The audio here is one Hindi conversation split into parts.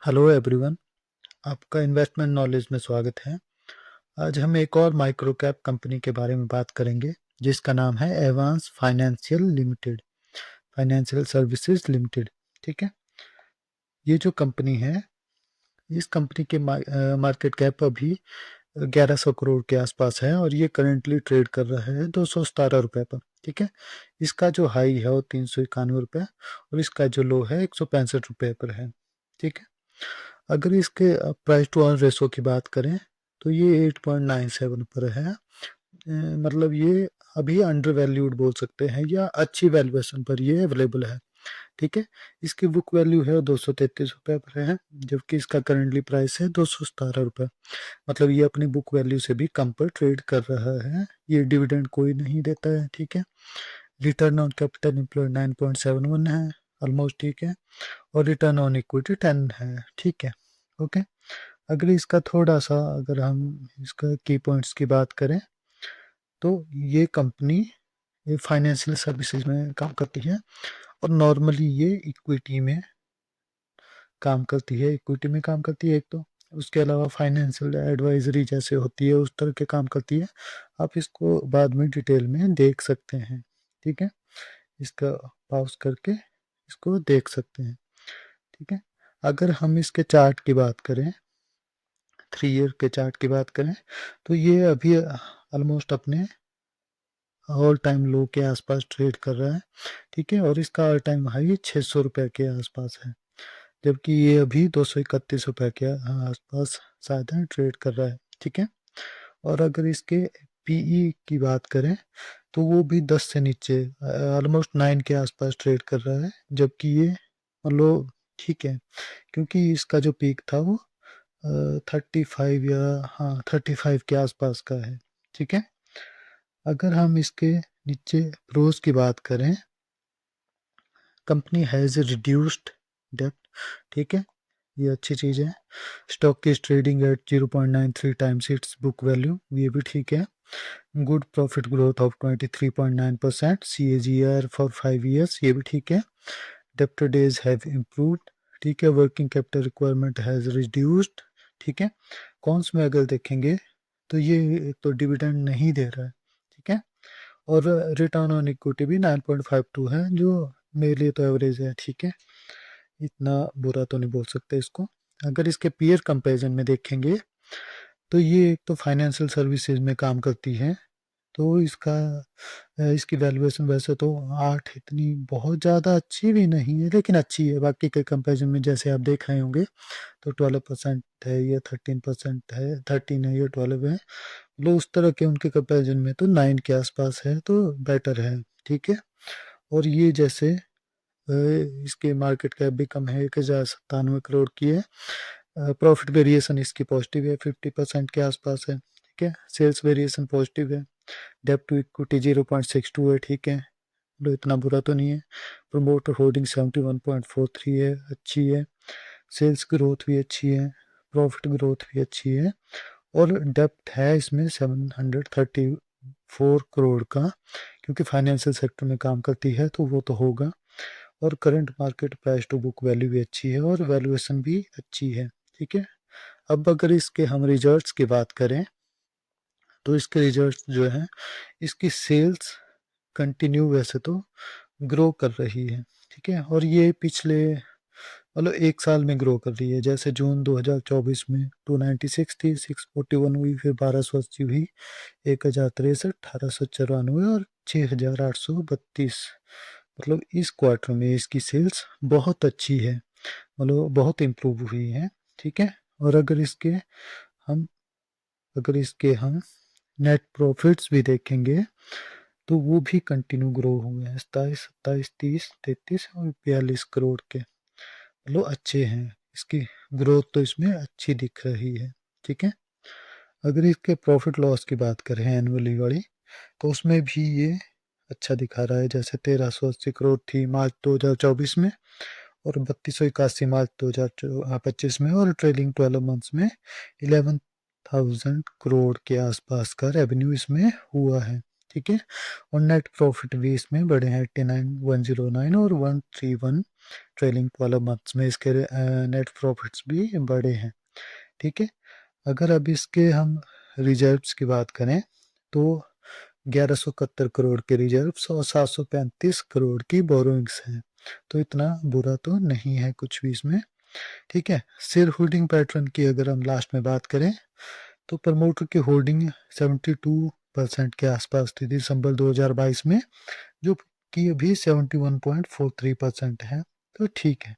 हेलो एवरीवन, आपका इन्वेस्टमेंट नॉलेज में स्वागत है। आज हम एक और माइक्रो कैप कंपनी के बारे में बात करेंगे जिसका नाम है एडवांस फाइनेंशियल सर्विसेज लिमिटेड। ठीक है, ये जो कंपनी है, इस कंपनी के मार्केट कैप अभी 1100 करोड़ के आसपास है और ये करेंटली ट्रेड कर रहा है 217 रुपये पर। ठीक है, इसका जो हाई है वो 391 रुपये और इसका जो लो है 165 रुपये पर है। ठीक है, अगर इसके प्राइस टू अर्न रेशो की बात करें तो ये 8.97 पर है। मतलब ये अभी अंडर वैल्यूड बोल सकते हैं या अच्छी वैल्यूएशन पर ये अवेलेबल है। ठीक है, इसकी बुक वैल्यू है 233 रुपये पर है, जबकि इसका करंटली प्राइस है 217 रुपये। मतलब ये अपनी बुक वैल्यू से भी कम पर ट्रेड कर रहा है। ये डिविडेंड कोई नहीं देता है। ठीक है, रिटर्न ऑन कैपिटल एम्प्लॉयड 9.71 है, ऑलमोस्ट ठीक है, और रिटर्न ऑन इक्विटी 10 है। ठीक है, ओके। अगर इसका थोड़ा सा अगर हम इसका की पॉइंट्स की बात करें तो ये कंपनी ये फाइनेंशियल सर्विसेज में काम करती है और नॉर्मली ये इक्विटी में काम करती है एक तो, उसके अलावा फाइनेंशियल एडवाइजरी जैसे होती है उस तरह के काम करती है। आप इसको बाद में डिटेल में देख सकते हैं। ठीक है, इसका पॉज करके इसको देख सकते हैं। ठीक है, अगर हम इसके चार्ट की बात करें, 3 ईयर के चार्ट की बात करें तो ये अभी ऑलमोस्ट अपने ऑल टाइम लो के आसपास ट्रेड कर रहा है। ठीक है, और इसका ऑल टाइम हाई 600 रुपये के आसपास है, जबकि ये अभी 231 रुपये के आसपास शायद ट्रेड कर रहा है। ठीक है, और अगर इसके पीई की बात करें तो वो भी 10 से नीचे ऑलमोस्ट 9 के आसपास ट्रेड कर रहा है, जबकि ये मतलब ठीक है, क्योंकि इसका जो पीक था वो 35 या 35 के आसपास का है। ठीक है, अगर हम इसके नीचे प्रोज की बात करें, कंपनी हैज़ रिड्यूस्ड डेप्ट। ठीक है, ये अच्छी चीज़ है। Stock is trading at 0.93 times it's book value, ये भी ठीक है। Good profit growth of 23.9% CAGR for 5 years, ये भी ठीक है। Debtor days have improved. ठीक है, working capital requirement has reduced. ठीक है, कॉन्स में अगर देखेंगे तो ये एक तो डिविडेंड नहीं दे रहा है। ठीक है, और रिटर्न ऑन इक्विटी भी 9.52 है, जो मेरे लिए तो एवरेज है। ठीक है, इतना बुरा तो नहीं बोल सकते इसको। अगर इसके पीयर कंपैरिजन में देखेंगे तो ये एक तो फाइनेंशियल सर्विसेज में काम करती है, तो इसकी वैल्यूएशन वैसे तो 8 इतनी बहुत ज़्यादा अच्छी भी नहीं है, लेकिन अच्छी है बाकी के कंपैरिजन में। जैसे आप देख रहे होंगे तो 12% है, ये 13% है, 13 है, ये 12 है। मतलब उस तरह के उनके कंपैरिजन में तो 9 के आसपास है, तो बेटर है। ठीक है, और ये जैसे इसके मार्केट कैप भी कम है, 1097 करोड़ की है। प्रॉफिट वेरिएशन इसकी पॉजिटिव है, 50% के आसपास है। ठीक है, सेल्स वेरिएशन पॉजिटिव है। डेप्ट टू इक्विटी 0.62 है। ठीक है, तो इतना बुरा तो नहीं है। प्रमोटर होल्डिंग 71.43 है, अच्छी है। सेल्स ग्रोथ भी अच्छी है, प्रॉफिट ग्रोथ भी अच्छी है, और डेप्ट है इसमें 734 करोड़ का, क्योंकि फाइनेंशियल सेक्टर में काम करती है तो वो तो होगा। और current market price to book value भी अच्छी है और वैल्यूएशन भी अच्छी है। ठीक है, अब अगर इसके हम रिजल्ट्स की बात करें तो इसके रिजल्ट्स जो हैं, इसकी सेल्स कंटिन्यू वैसे तो ग्रो कर रही है। ठीक है, और ये पिछले मतलब एक साल में ग्रो कर रही है। जैसे जून 2024 में 296 थी, 641 हुई, फिर 1280 हुई, 1063, 1894 और 6832। मतलब इस क्वार्टर में इसकी सेल्स बहुत अच्छी है, मतलब बहुत इम्प्रूव हुई है। ठीक है, और हम अगर इसके हम नेट प्रॉफिट्स भी देखेंगे तो वो भी कंटिन्यू ग्रो हुए हैं, 27, 27, 30, 33 और 42 करोड़ के, मतलब अच्छे हैं। इसकी ग्रोथ तो इसमें अच्छी दिख रही है। ठीक है, अगर इसके प्रॉफिट लॉस की बात करें एनुअली वाली, तो उसमें भी ये अच्छा दिखा रहा है। जैसे 1380 करोड़ थी मार्च 2024 में, और 3281 मार्च 2025 में, और ट्रेलिंग 12 मंथ्स में 11,000 करोड़ के आसपास का रेवेन्यू इसमें हुआ है। ठीक है, और नेट प्रॉफिट भी इसमें बढ़े हैं, 89,109 और 131 ट्रेलिंग 12 मंथ्स में इसके नेट प्रॉफिट्स भी बढ़े हैं। ठीक है, अगर अब इसके हम रिजर्व्स की बात करें तो 1171 करोड़ के रिजर्व्स और 735 करोड़ की बोरोइंग्स हैं, तो इतना बुरा तो नहीं है कुछ भी इसमें। ठीक है, शेयर होल्डिंग पैटर्न की अगर हम लास्ट में बात करें तो प्रमोटर की होल्डिंग 72% के आसपास थी दिसंबर 2022 में, जो कि अभी 71.43% है, तो ठीक है,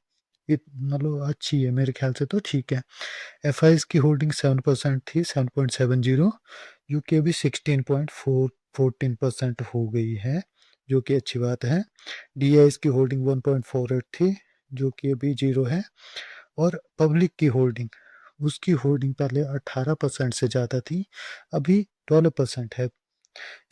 मतलब अच्छी है मेरे ख्याल से, तो ठीक है। एफ की होल्डिंग 7% थी, 7.70, जो कि अभी 16.14% हो गई है, जो कि अच्छी बात है। डी की होल्डिंग 1.48 थी, जो कि अभी 0 है। और पब्लिक की होल्डिंग, उसकी होल्डिंग पहले 18% से ज़्यादा थी, अभी 12% है।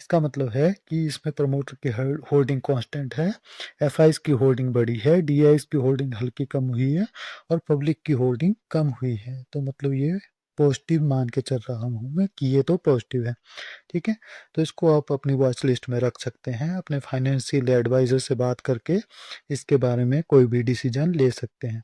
इसका मतलब है कि इसमें प्रमोटर की होल्डिंग कांस्टेंट है, एफ की होल्डिंग बढ़ी है, डी की होल्डिंग हल्की कम हुई है और पब्लिक की होल्डिंग कम हुई है, तो मतलब ये पॉजिटिव मान के चल रहा हूँ मैं कि ये तो पॉजिटिव है। ठीक है, तो इसको आप अपनी वॉच लिस्ट में रख सकते हैं, अपने फाइनेंशियल एडवाइज़र से बात करके इसके बारे में कोई भी डिसीजन ले सकते हैं।